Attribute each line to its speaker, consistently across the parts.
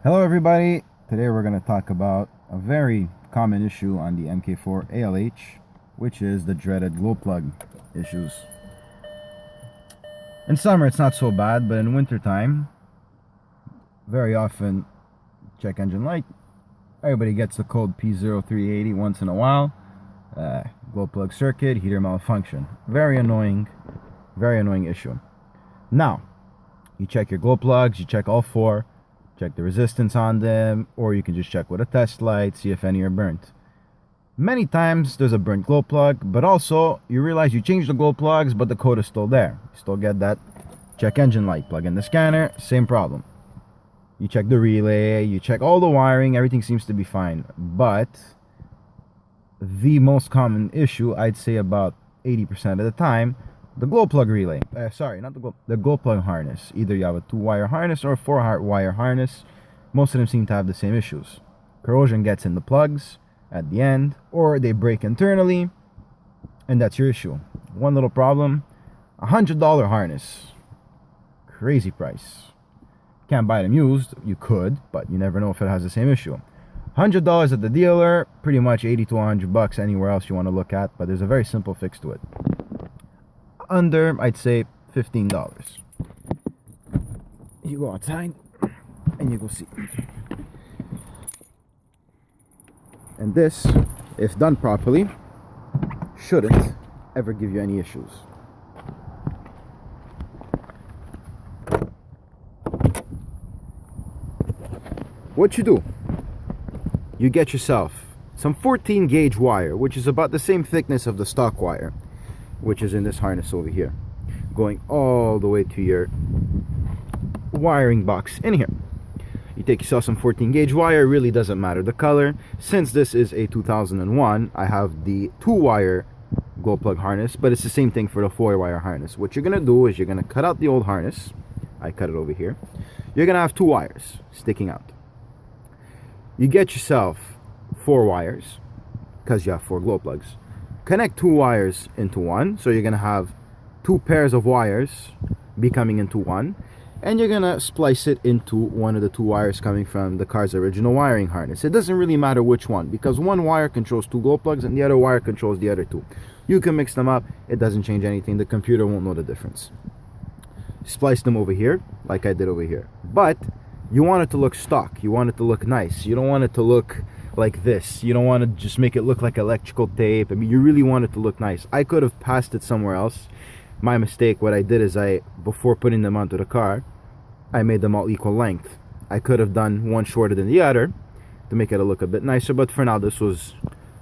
Speaker 1: Hello everybody, today we're going to talk about a very common issue on the Mk4 ALH, which is the dreaded glow plug issues. In summer it's not so bad, but in winter time, very often, check engine light, everybody gets the code P0380 once in a while, glow plug circuit, heater malfunction. Very annoying issue. Now, you check your glow plugs, you check all four, check the resistance on them, or you can just check with a test light, see if any are burnt. Many times there's a burnt glow plug, but also you realize you changed the glow plugs, but the code is still there. You still get that check engine light. Plug in the scanner, same problem. You check the relay, you check all the wiring, everything seems to be fine. But the most common issue, I'd say about 80% of the time, the glow plug relay, the glow plug harness. Either you have a 2-wire harness or a 4-wire harness. Most of them seem to have the same issues. Corrosion gets in the plugs at the end, or they break internally, and that's your issue. One little problem, $100 harness. Crazy price. Can't buy them used. You could, but you never know if it has the same issue. $100 at the dealer, pretty much 80 to 100 bucks anywhere else you want to look at, but there's a very simple fix to it. Under, I'd say, $15. You go outside and you go see. And this, if done properly, shouldn't ever give you any issues. What you do, you get yourself some 14 gauge wire, which is about the same thickness of the stock wire, which is in this harness over here, going all the way to your wiring box in here. You take yourself some 14 gauge wire. It really doesn't matter the color. Since this is a 2001, I have the 2-wire glow plug harness, but it's the same thing for the 4-wire harness. What you're gonna do is you're gonna cut out the old harness. I cut it over here. You're gonna have 2 wires sticking out. You get yourself 4 wires because you have 4 glow plugs. Connect 2 wires into one, so you're gonna have 2 pairs of wires becoming into one, and you're gonna splice it into one of the 2 wires coming from the car's original wiring harness. It doesn't really matter which one, because one wire controls 2 glow plugs and the other wire controls the other 2. You can mix them up, it doesn't change anything, the computer won't know the difference. Splice them over here, like I did over here. But you want it to look stock, you want it to look nice, you don't want it to look like this. You don't want to just make it look like electrical tape. I mean, you really want it to look nice. I could have passed it somewhere else. My mistake, what I did is before putting them onto the car, I made them all equal length. I could have done one shorter than the other to make it look a bit nicer, but for now this was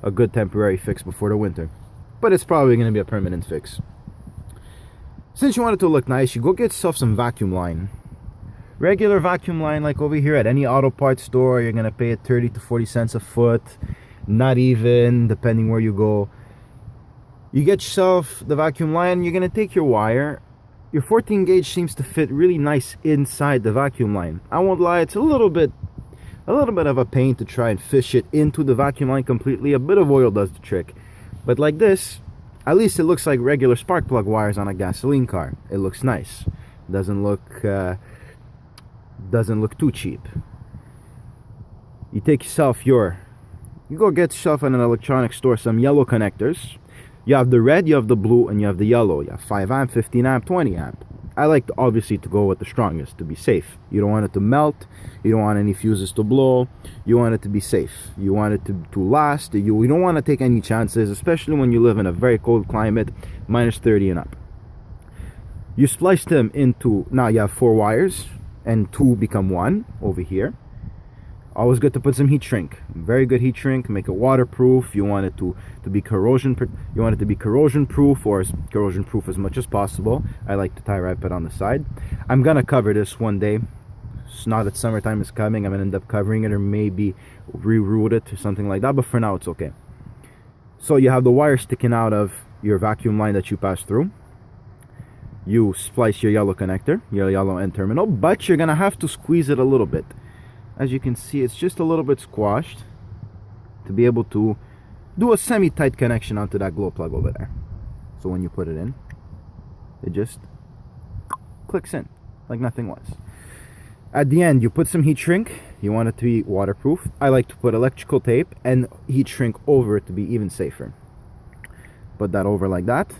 Speaker 1: a good temporary fix before the winter. But it's probably going to be a permanent fix. Since you want it to look nice, you go get yourself some vacuum line. Regular vacuum line, like over here at any auto parts store, you're gonna pay it 30 to 40 cents a foot, not even, depending where you go. You get yourself the vacuum line, you're gonna take your wire. Your 14 gauge seems to fit really nice inside the vacuum line. I won't lie, it's a little bit of a pain to try and fish it into the vacuum line completely. A bit of oil does the trick. But like this, at least it looks like regular spark plug wires on a gasoline car. It looks nice. Doesn't look too cheap. You go get yourself in an electronics store some yellow connectors. You have the red, you have the blue, and you have the yellow. You have 5 amp, 15 amp, 20 amp. I like to obviously to go with the strongest to be safe. You don't want it to melt, you don't want any fuses to blow, you want it to be safe. You want it to last. You don't want to take any chances, especially when you live in a very cold climate, minus 30 and up. You splice them into, now you have 4 wires, and 2 become 1 over here. Always good to put some heat shrink. Very good heat shrink. Make it waterproof. You want it to be corrosion proof, or as corrosion proof as much as possible. I like to tie wrap it on the side. I'm gonna cover this one day. It's now that summertime is coming, I'm gonna end up covering it, or maybe reroute it or something like that, but for now it's okay. So you have the wire sticking out of your vacuum line that you pass through. You splice your yellow connector, your yellow end terminal, but you're gonna have to squeeze it a little bit. As you can see, it's just a little bit squashed to be able to do a semi-tight connection onto that glow plug over there. So when you put it in, it just clicks in like nothing was. At the end, you put some heat shrink. You want it to be waterproof. I like to put electrical tape and heat shrink over it to be even safer. Put that over like that.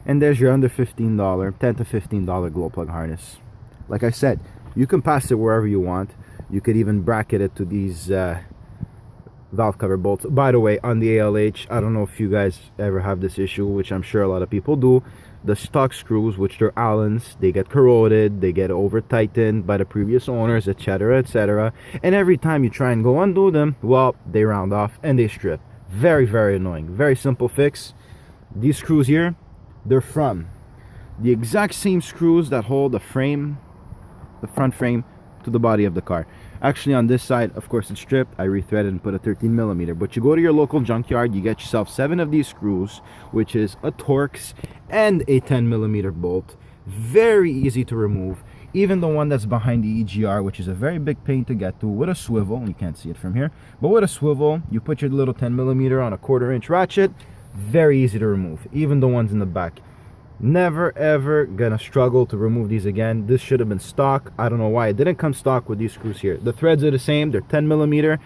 Speaker 1: And there's your under $15, $10 to $15 glow plug harness. Like I said, you can pass it wherever you want. You could even bracket it to these valve cover bolts. By the way, on the ALH, I don't know if you guys ever have this issue, which I'm sure a lot of people do. The stock screws, which they're Allens, they get corroded, they get over tightened by the previous owners, etc, etc, and every time you try and go undo them, well, they round off and they strip. Very, very annoying. Very simple fix. These screws here, they're from the exact same screws that hold the frame, the front frame, to the body of the car. Actually, on this side, of course, it's stripped. I rethreaded and put a 13mm. But you go to your local junkyard, you get yourself 7 of these screws, which is a Torx and a 10mm bolt. Very easy to remove. Even the one that's behind the EGR, which is a very big pain to get to, with a swivel. You can't see it from here, but with a swivel, you put your little 10mm on a 1/4" ratchet. Very easy to remove. Even the ones in the back. Never ever gonna struggle to remove these again. This should have been stock. I don't know why it didn't come stock with these screws here. The threads are the same. They're 10mm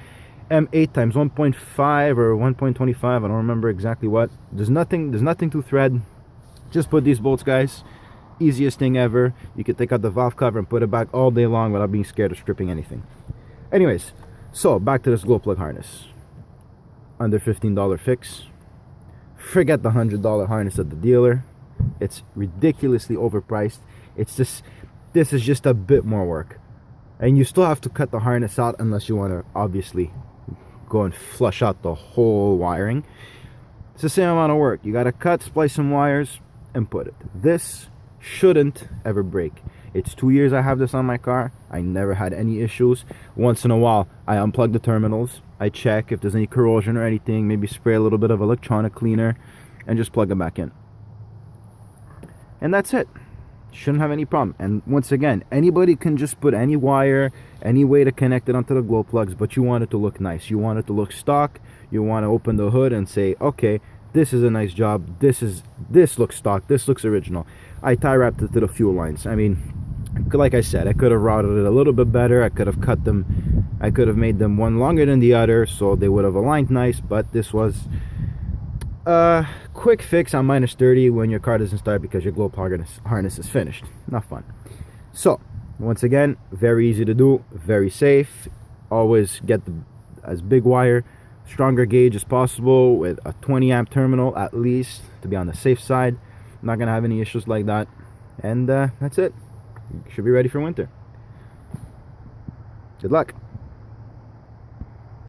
Speaker 1: M8 times 1.5 or 1.25. I don't remember exactly what. There's nothing to thread. Just put these bolts, guys. Easiest thing ever. You can take out the valve cover and put it back all day long without being scared of stripping anything. Anyways, so back to this glow plug harness. Under $15 fix. Forget the $100 harness at the dealer. It's ridiculously overpriced. It's just, this is just a bit more work, and you still have to cut the harness out unless you want to obviously go and flush out the whole wiring. It's the same amount of work. You got to cut, splice some wires, and put it. This shouldn't ever break. It's 2 years I have this on my car. I never had any issues. Once in a while, I unplug the terminals. I check if there's any corrosion or anything. Maybe spray a little bit of electronic cleaner and just plug it back in. And that's it. Shouldn't have any problem. And once again, anybody can just put any wire, any way to connect it onto the glow plugs, but you want it to look nice. You want it to look stock. You want to open the hood and say, okay, this is a nice job. This looks stock. This looks original. I tie wrapped it to the fuel lines. I mean, like I said, I could have routed it a little bit better. I could have cut them. I could have made them one longer than the other, so they would have aligned nice. But this was quick fix on -30 when your car doesn't start because your glow plug harness is finished. Not fun. So once again, very easy to do, very safe. Always get as big wire, stronger gauge as possible with a 20 amp terminal at least to be on the safe side. Not gonna have any issues like that. And that's it. You should be ready for winter. Good luck.